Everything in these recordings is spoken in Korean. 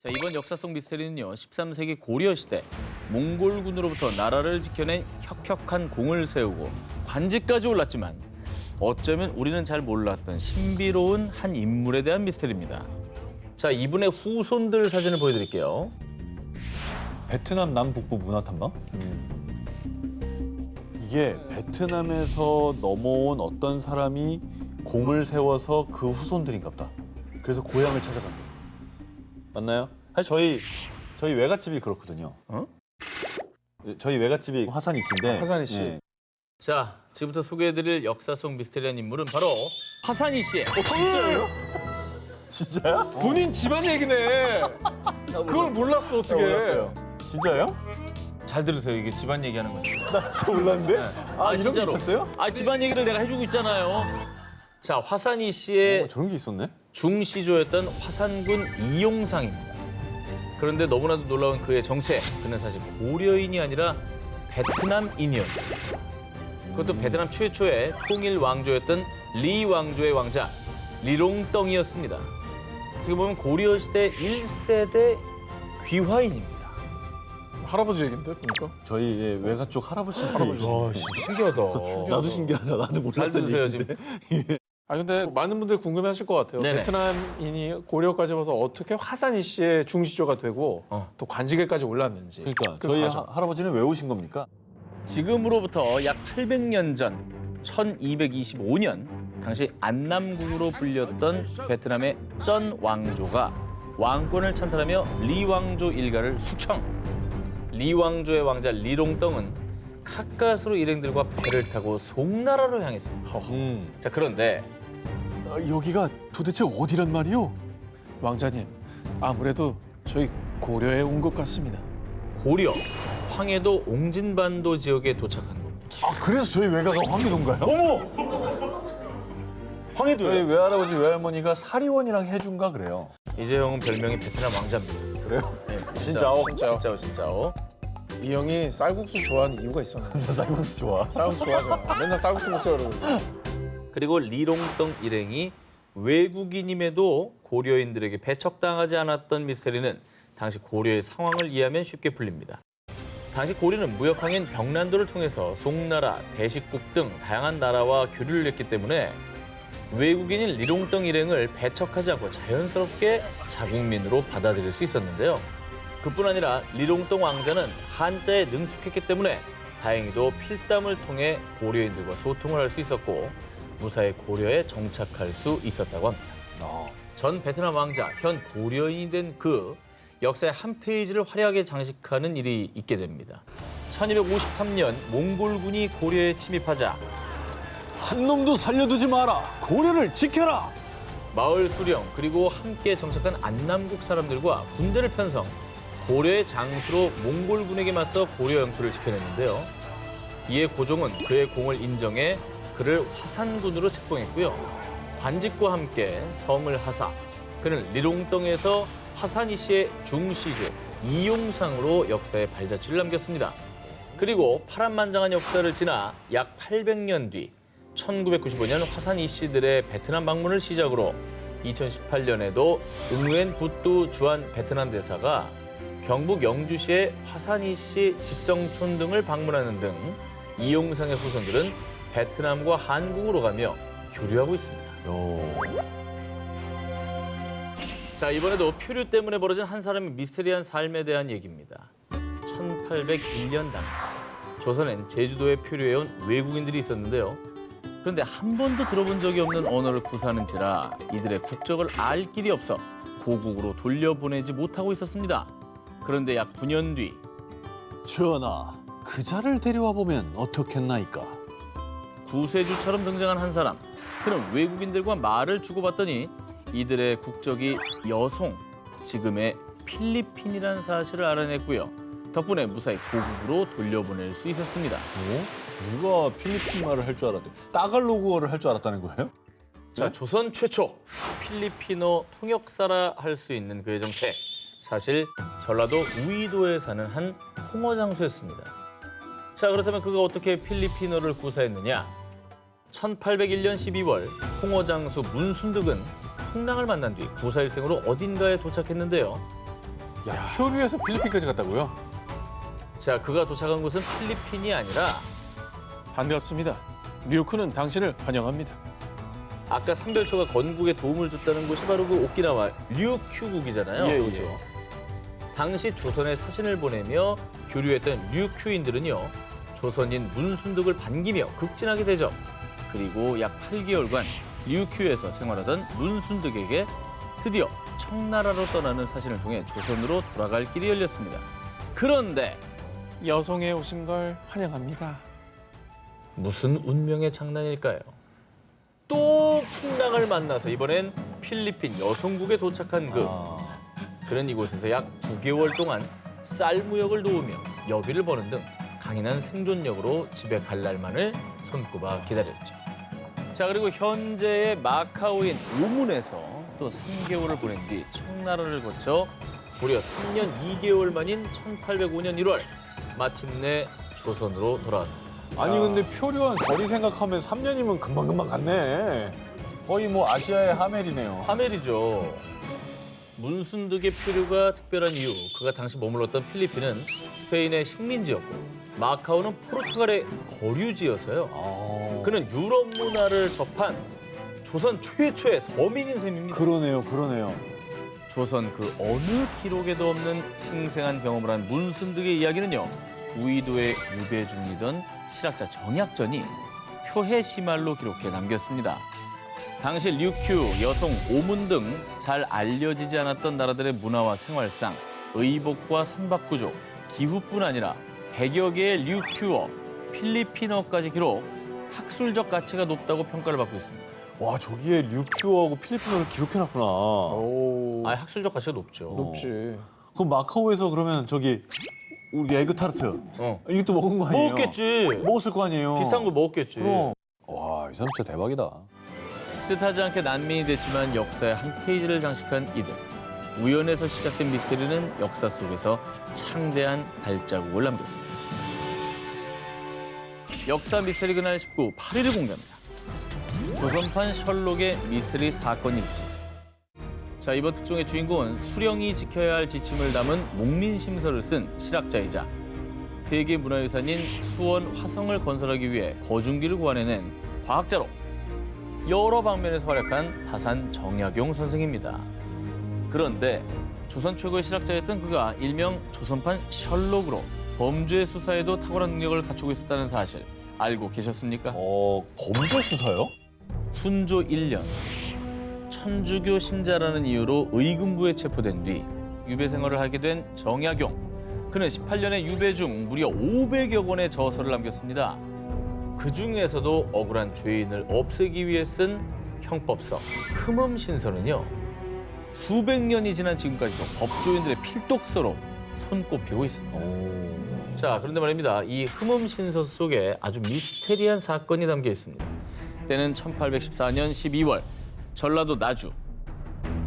자, 이번 역사 속 미스테리는요. 13세기 고려 시대 몽골군으로부터 나라를 지켜낸 혁혁한 공을 세우고 관직까지 올랐지만 어쩌면 우리는 잘 몰랐던 신비로운 한 인물에 대한 미스테리입니다. 자, 이분의 후손들 사진을 보여드릴게요. 베트남 남북부 문화탐방? 이게 베트남에서 넘어온 어떤 사람이 공을 세워서 그 후손들인가 보다. 그래서 고향을 찾아갑니다. 맞나요? 사실 저희 외갓집이 그렇거든요. 어? 저희 외갓집이 화산이 씨인데. 화산이 씨. 예. 자, 지금부터 소개해드릴 역사 속 미스테리한 인물은 바로 화산이 씨예요. 진짜요? 진짜야? 본인 집안 얘기네. 그걸 몰랐어 어떻게? 몰랐어요. 진짜요? 잘 들으세요. 이게 집안 얘기하는 거예요. 나 진짜 몰랐는데? 이런 게 진짜로. 있었어요? 집안 얘기를 내가 해주고 있잖아요. 자, 화산이 씨의 저런 게 있었네? 중시조였던 화산군 이용상입니다. 그런데 너무나도 놀라운 그의 정체, 그는 사실 고려인이 아니라 베트남인이었습니다. 그것도 베트남 최초의 통일 왕조였던 리 왕조의 왕자 리롱덩이었습니다. 어떻게 보면 고려 시대 1세대 귀화인입니다. 할아버지 얘긴데 보니까. 저희 외가 쪽 할아버지. 와, 신기하다. 나도 신기하다. 나도 몰랐던 잘 들으세요, 얘기인데. 아 근데 많은 분들 궁금해하실 것 같아요. 네네. 베트남인이 고려까지 와서 어떻게 화산이 씨의 중시조가 되고 또 관직에까지 올랐는지. 그러니까 그 저희 과정. 할아버지는 왜 오신 겁니까? 지금으로부터 약 800년 전 1225년 당시 안남국으로 불렸던 베트남의 쩐 왕조가 왕권을 찬탈하며 리 왕조 일가를 숙청. 리 왕조의 왕자 리롱덩은 가까스로 일행들과 배를 타고 송나라로 향했습니다. 자, 그런데 여기가 도대체 어디란 말이오? 왕자님, 아무래도 저희 고려에 온 것 같습니다. 고려 황해도 옹진반도 지역에 도착한 겁니다. 아 그래서 저희 외가가 황해도인가요? 어머! 황해도요? 저희 외할아버지 외할머니가 사리원이랑 해준가 그래요. 이재용은 별명이 베트남 왕자입니다. 그래요? 네, 진짜오? 진짜오. 이 형이 쌀국수 좋아하는 이유가 있었는데. 나 쌀국수 좋아. 쌀국수 좋아하잖아. 맨날 쌀국수 먹자 그러고. 그리고 리롱덩 일행이 외국인임에도 고려인들에게 배척당하지 않았던 미스테리는 당시 고려의 상황을 이해하면 쉽게 풀립니다. 당시 고려는 무역항인 병란도를 통해서 송나라, 대식국 등 다양한 나라와 교류를 했기 때문에 외국인인 리롱덩 일행을 배척하지 않고 자연스럽게 자국민으로 받아들일 수 있었는데요. 그뿐 아니라 리롱덩 왕자는 한자에 능숙했기 때문에 다행히도 필담을 통해 고려인들과 소통을 할 수 있었고 무사히 고려에 정착할 수 있었다고 합니다. 전 베트남 왕자, 현 고려인이 된 그 역사의 한 페이지를 화려하게 장식하는 일이 있게 됩니다. 1253년 몽골군이 고려에 침입하자 한 놈도 살려두지 마라. 고려를 지켜라. 마을 수령 그리고 함께 정착한 안남국 사람들과 군대를 편성, 고려의 장수로 몽골군에게 맞서 고려 영토를 지켜냈는데요. 이에 고종은 그의 공을 인정해 그를 화산군으로 책봉했고요. 관직과 함께 성을 하사, 그는 리롱덩에서 화산이 씨의 중시조 이용상으로 역사에 발자취를 남겼습니다. 그리고 파란만장한 역사를 지나 약 800년 뒤 1995년 화산이 씨들의 베트남 방문을 시작으로 2018년에도 응웬 부뚜 주한 베트남 대사가 경북 영주시의 화산이 씨 집성촌 등을 방문하는 등 이용상의 후손들은 베트남과 한국으로 가며 교류하고 있습니다. 자, 이번에도 표류 때문에 벌어진 한 사람의 미스테리한 삶에 대한 얘기입니다. 1801년 당시 조선엔 제주도에 표류해온 외국인들이 있었는데요. 그런데 한 번도 들어본 적이 없는 언어를 구사하는지라 이들의 국적을 알 길이 없어 고국으로 돌려보내지 못하고 있었습니다. 그런데 약 9년 뒤 전하, 그자를 데려와 보면 어떻겠나이까? 구세주처럼 등장한 한 사람. 그는 외국인들과 말을 주고받더니 이들의 국적이 여송, 지금의 필리핀이라는 사실을 알아냈고요. 덕분에 무사히 고국으로 돌려보낼 수 있었습니다. 누가 필리핀 말을 할 줄 알았대? 따갈로그어를 할 줄 알았다는 거예요? 자, 조선 최초 필리핀어 통역사라 할 수 있는 그의 정체. 사실 전라도 우이도에 사는 한 홍어 장수였습니다. 자, 그렇다면 그가 어떻게 필리핀어를 구사했느냐? 1801년 12월 홍어 장수 문순득은 풍랑을 만난 뒤 구사일생으로 어딘가에 도착했는데요. 야, 표류에서 필리핀까지 갔다고요? 자, 그가 도착한 곳은 필리핀이 아니라 반갑습니다. 류크는 당신을 환영합니다. 아까 삼별초가 건국에 도움을 줬다는 곳이 바로 그 오키나와 류큐국이잖아요. 예, 그렇죠. 예. 당시 조선에 사신을 보내며 교류했던 류큐인들은요. 조선인 문순득을 반기며 극진하게 대접. 그리고 약 8개월간 류큐에서 생활하던 문순득에게 드디어 청나라로 떠나는 사신을 통해 조선으로 돌아갈 길이 열렸습니다. 그런데 여성에 오신 걸 환영합니다. 무슨 운명의 장난일까요? 또 풍랑을 만나서 이번엔 필리핀 여성국에 도착한 그는 이곳에서 약 9개월 동안 쌀무역을 도우며 여비를 버는 등 강인한 생존력으로 집에 갈 날만을 손꼽아 기다렸죠. 자, 그리고 현재의 마카오인 오문에서 또 3개월을 보낸 뒤 청나라를 거쳐 무려 3년 2개월 만인 1805년 1월 마침내 조선으로 돌아왔습니다. 아니 근데 표류한 거리 생각하면 3년이면 금방금방 갔네. 거의 뭐 아시아의 하멜이네요. 하멜이죠. 문순득의 표류가 특별한 이유, 그가 당시 머물렀던 필리핀은 스페인의 식민지였고 마카오는 포르투갈의 거류지여서요. 그는 유럽 문화를 접한 조선 최초의 서민인 셈입니다. 그러네요. 조선 그 어느 기록에도 없는 생생한 경험을 한 문순득의 이야기는요. 우이도에 유배 중이던 실학자 정약전이 표해시말로 기록해 남겼습니다. 당시 류큐, 여성 오문 등 잘 알려지지 않았던 나라들의 문화와 생활상, 의복과 선박구조, 기후뿐 아니라 100여 개의 류큐어, 필리핀어까지 기록, 학술적 가치가 높다고 평가를 받고 있습니다. 와 저기에 류큐어하고 필리핀어를 기록해놨구나. 오, 학술적 가치가 높죠. 높지. 그럼 마카오에서 그러면 저기 우리 에그 타르트 이것도 먹은 거 아니에요? 먹었겠지. 먹었을 거 아니에요? 비싼 거 먹었겠지. 그럼. 와, 이 사람 진짜 대박이다. 뜻하지 않게 난민이 됐지만 역사의 한 페이지를 장식한 이들. 우연에서 시작된 미스테리는 역사 속에서 창대한 발자국을 남겼습니다. 역사 미스테리 그날 19, 8일을 공개합니다. 조선판 셜록의 미스테리 사건 일지. 자, 이번 특종의 주인공은 수령이 지켜야 할 지침을 담은 목민심서를 쓴 실학자이자 세계 문화유산인 수원 화성을 건설하기 위해 거중기를 구안해낸 과학자로 여러 방면에서 활약한 다산 정약용 선생입니다. 그런데 조선 최고의 실학자였던 그가 일명 조선판 셜록으로 범죄 수사에도 탁월한 능력을 갖추고 있었다는 사실 알고 계셨습니까? 범죄 수사요? 순조 1년 천주교 신자라는 이유로 의금부에 체포된 뒤 유배 생활을 하게 된 정약용. 그는 18년의 유배 중 무려 500여 권의 저서를 남겼습니다. 그중에서도 억울한 죄인을 없애기 위해 쓴 형법서 흠음신서는요. 수백 년이 지난 지금까지도 법조인들의 필독서로 손꼽히고 있습니다. 자, 그런데 말입니다. 이 흠음신서 속에 아주 미스테리한 사건이 담겨 있습니다. 때는 1814년 12월 전라도 나주.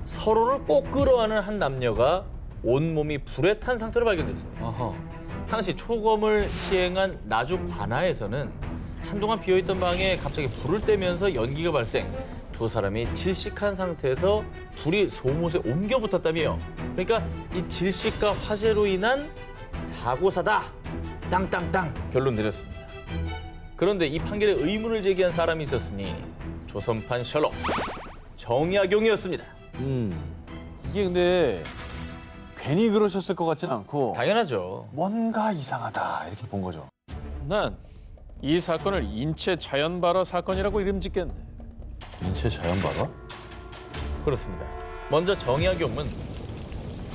서로를 꼭 끌어안은 한 남녀가 온몸이 불에 탄 상태로 발견됐습니다. 당시 초검을 시행한 나주 관아에서는 한동안 비어있던 방에 갑자기 불을 떼면서 연기가 발생. 두 사람이 질식한 상태에서 불이 속옷에 옮겨 붙었다며. 그러니까 이 질식과 화재로 인한 사고사다. 땅땅땅 결론 내렸습니다. 그런데 이 판결에 의문을 제기한 사람이 있었으니 조선판 셜록 정약용이었습니다. 이게 근데 괜히 그러셨을 것 같진 않고 당연하죠. 뭔가 이상하다 이렇게 본 거죠. 난 이 사건을 인체 자연 발화 사건이라고 이름 짓겠네. 인체 자연 발화? 그렇습니다. 먼저 정약용은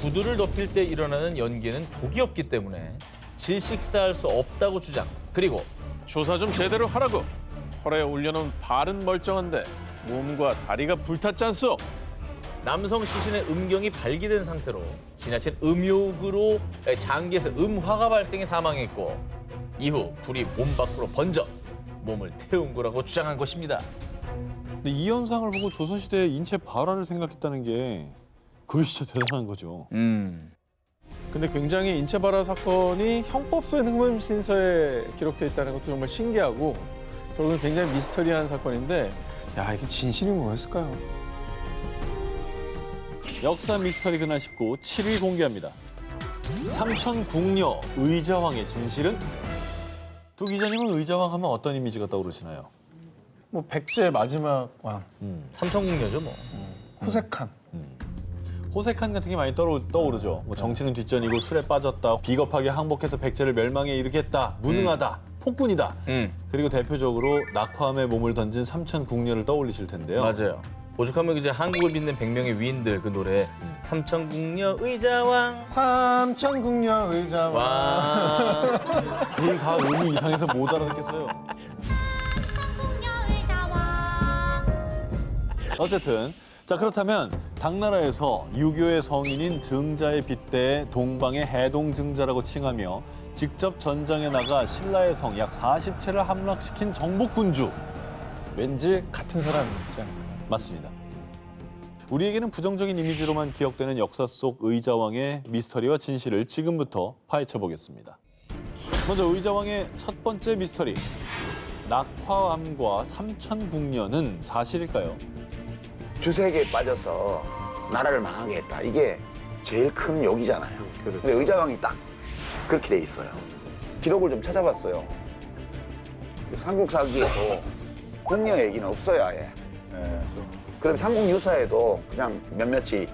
구두를 덮일 때 일어나는 연기에는 독이 없기 때문에 질식사할 수 없다고 주장. 그리고 조사 좀 제대로 하라고. 헐에 올려놓은 발은 멀쩡한데 몸과 다리가 불탔잖소. 남성 시신의 음경이 발기된 상태로 지나친 음욕으로 장기에서 음화가 발생해 사망했고 이후 불이 몸 밖으로 번져 몸을 태운 거라고 주장한 것입니다. 근데 이 현상을 보고 조선시대의 인체 발화를 생각했다는 게 그게 진짜 대단한 거죠. 근데 굉장히 인체 발화 사건이 형법서의 흠음신서에 기록돼 있다는 것도 정말 신기하고 결국은 굉장히 미스터리한 사건인데 야 이게 진실이 뭐였을까요? 역사 미스터리 그날 19, 7위 공개합니다. 삼천궁녀 의자왕의 진실은? 두 기자님은 의자왕 하면 어떤 이미지가 떠오르시나요? 뭐 백제 마지막 왕 삼천궁녀죠 뭐. 호색한. 호색한 같은 게 많이 떠오르죠. 뭐 정치는 뒷전이고 술에 빠졌다, 비겁하게 항복해서 백제를 멸망에 이르겠다, 무능하다, 폭군이다. 그리고 대표적으로 낙화암에 몸을 던진 삼천궁녀를 떠올리실 텐데요. 맞아요. 오죽하면 이제 한국을 빛낸 100명의 위인들 그 노래 삼천궁녀 의자왕 삼천궁녀 의자왕. 와. 둘 다 음이 이상해서 못 알아듣겠어요. 어쨌든 자 그렇다면 당나라에서 유교의 성인인 증자의 빗대에 동방의 해동증자라고 칭하며 직접 전장에 나가 신라의 성 약 40채를 함락시킨 정복군주. 왠지 같은 사람이지 않을까. 맞습니다. 우리에게는 부정적인 이미지로만 기억되는 역사 속 의자왕의 미스터리와 진실을 지금부터 파헤쳐 보겠습니다. 먼저 의자왕의 첫 번째 미스터리. 낙화암과 삼천궁녀는 사실일까요? 주색에 빠져서 나라를 망하게 했다. 이게 제일 큰 욕이잖아요. 근데 의자왕이 딱 그렇게 돼 있어요. 기록을 좀 찾아봤어요. 삼국사기에도 궁녀 얘기는 없어요, 아예. 그럼 삼국유사에도 그냥 몇몇이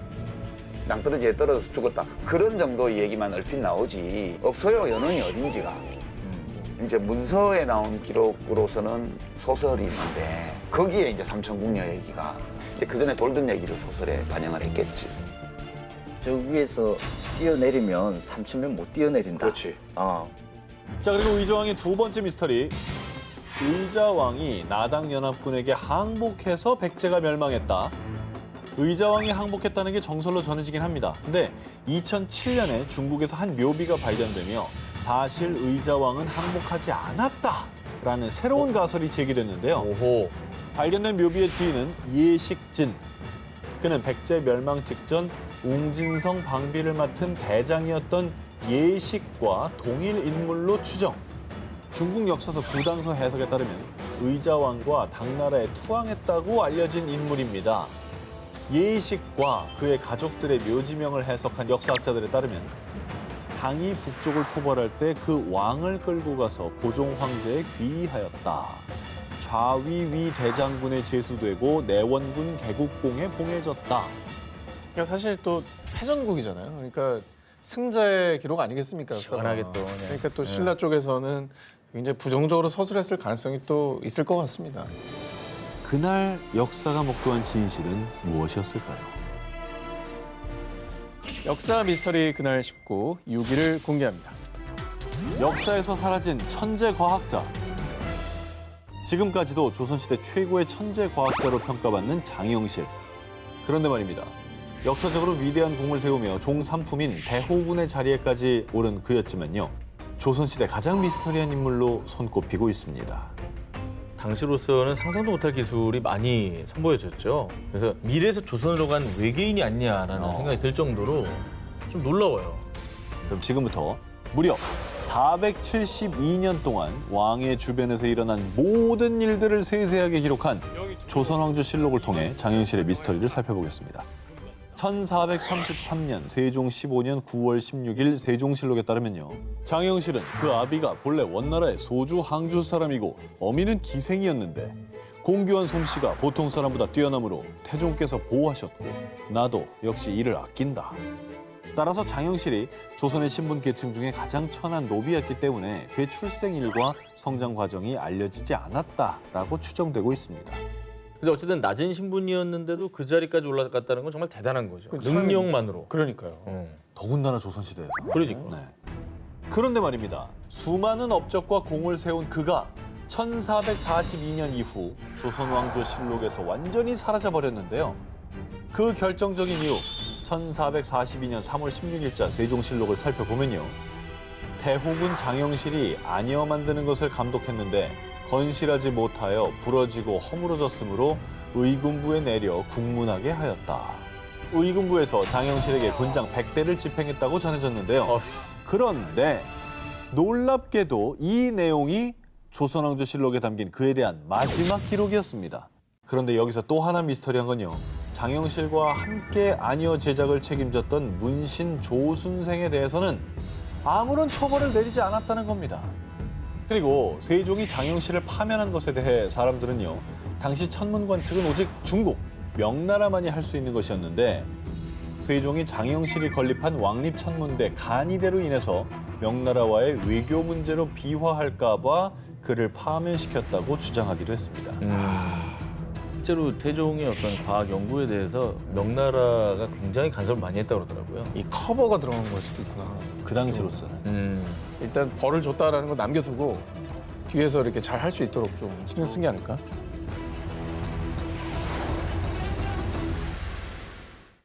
낭떠러지에 떨어져서 죽었다. 그런 정도의 얘기만 얼핏 나오지. 없어요, 연원이 어딘지가. 이제 문서에 나온 기록으로서는 소설이 있는데 거기에 이제 삼천궁녀 얘기가 이제 그 전에 돌던 얘기를 소설에 반영을 했겠지. 저 위에서 뛰어내리면 3,000명 못 뛰어내린다. 그렇지. 자 그리고 의자왕의 두 번째 미스터리. 의자왕이 나당연합군에게 항복해서 백제가 멸망했다. 의자왕이 항복했다는 게 정설로 전해지긴 합니다. 근데 2007년에 중국에서 한 묘비가 발견되며 사실 의자왕은 항복하지 않았다라는 새로운 가설이 제기됐는데요. 오호. 발견된 묘비의 주인은 예식진. 그는 백제 멸망 직전 웅진성 방비를 맡은 대장이었던 예식과 동일 인물로 추정. 중국 역사서 구당서 해석에 따르면 의자왕과 당나라에 투항했다고 알려진 인물입니다. 예식과 그의 가족들의 묘지명을 해석한 역사학자들에 따르면 당이 북쪽을 토벌할 때 그 왕을 끌고 가서 고종 황제에 귀의하였다. 좌위위 대장군에 제수되고 내원군 개국공에 봉해졌다. 그러니까 사실 또 패전국이잖아요. 그러니까 승자의 기록 아니겠습니까? 시원하게 또, 네. 그러니까 또 신라 쪽에서는 굉장히 부정적으로 서술했을 가능성이 또 있을 것 같습니다. 그날 역사가 목도한 진실은 무엇이었을까요? 역사 미스터리 그날 19 6위를 공개합니다. 역사에서 사라진 천재 과학자. 지금까지도 조선시대 최고의 천재 과학자로 평가받는 장영실. 그런데 말입니다. 역사적으로 위대한 공을 세우며 종삼품인 대호군의 자리에까지 오른 그였지만요. 조선시대 가장 미스터리한 인물로 손꼽히고 있습니다. 당시로서는 상상도 못할 기술이 많이 선보여졌죠. 그래서 미래에서 조선으로 간 외계인이 아니냐라는 생각이 들 정도로 좀 놀라워요. 그럼 지금부터 무려 472년 동안 왕의 주변에서 일어난 모든 일들을 세세하게 기록한 조선왕조실록을 통해 장영실의 미스터리를 살펴보겠습니다. 1433년 세종 15년 9월 16일 세종실록에 따르면요. 장영실은 그 아비가 본래 원나라의 소주 항주 사람이고 어미는 기생이었는데 공교한 솜씨가 보통 사람보다 뛰어나므로 태종께서 보호하셨고 나도 역시 이를 아낀다. 따라서 장영실이 조선의 신분 계층 중에 가장 천한 노비였기 때문에 그의 출생일과 성장 과정이 알려지지 않았다라고 추정되고 있습니다. 근데 어쨌든 낮은 신분이었는데도 그 자리까지 올라갔다는 건 정말 대단한 거죠. 그렇죠. 능력만으로. 그러니까요. 더군다나 조선시대에서. 그러니까. 네. 그런데 말입니다. 수많은 업적과 공을 세운 그가 1442년 이후 조선왕조실록에서 완전히 사라져버렸는데요. 그 결정적인 이유, 1442년 3월 16일자 세종실록을 살펴보면요. 대호군 장영실이 안여 만드는 것을 감독했는데 건실하지 못하여 부러지고 허물어졌으므로 의군부에 내려 국문하게 하였다. 의군부에서 장영실에게 군장 100대를 집행했다고 전해졌는데요. 그런데 놀랍게도 이 내용이 조선왕조실록에 담긴 그에 대한 마지막 기록이었습니다. 그런데 여기서 또 하나 미스터리한 건요. 장영실과 함께 안여 제작을 책임졌던 문신 조순생에 대해서는 아무런 처벌을 내리지 않았다는 겁니다. 그리고 세종이 장영실을 파면한 것에 대해 사람들은요, 당시 천문관 측은 오직 중국, 명나라만이 할 수 있는 것이었는데 세종이 장영실이 건립한 왕립천문대 간이대로 인해서 명나라와의 외교 문제로 비화할까 봐 그를 파면시켰다고 주장하기도 했습니다. 실제로 태종의 어떤 과학 연구에 대해서 명나라가 굉장히 간섭을 많이 했다고 그러더라고요. 이 커버가 들어간 걸 수도 있구나. 그 당시로서는. 일단 벌을 줬다라는 거 남겨두고 뒤에서 이렇게 잘 할 수 있도록 좀 신경 쓴 게 아닐까?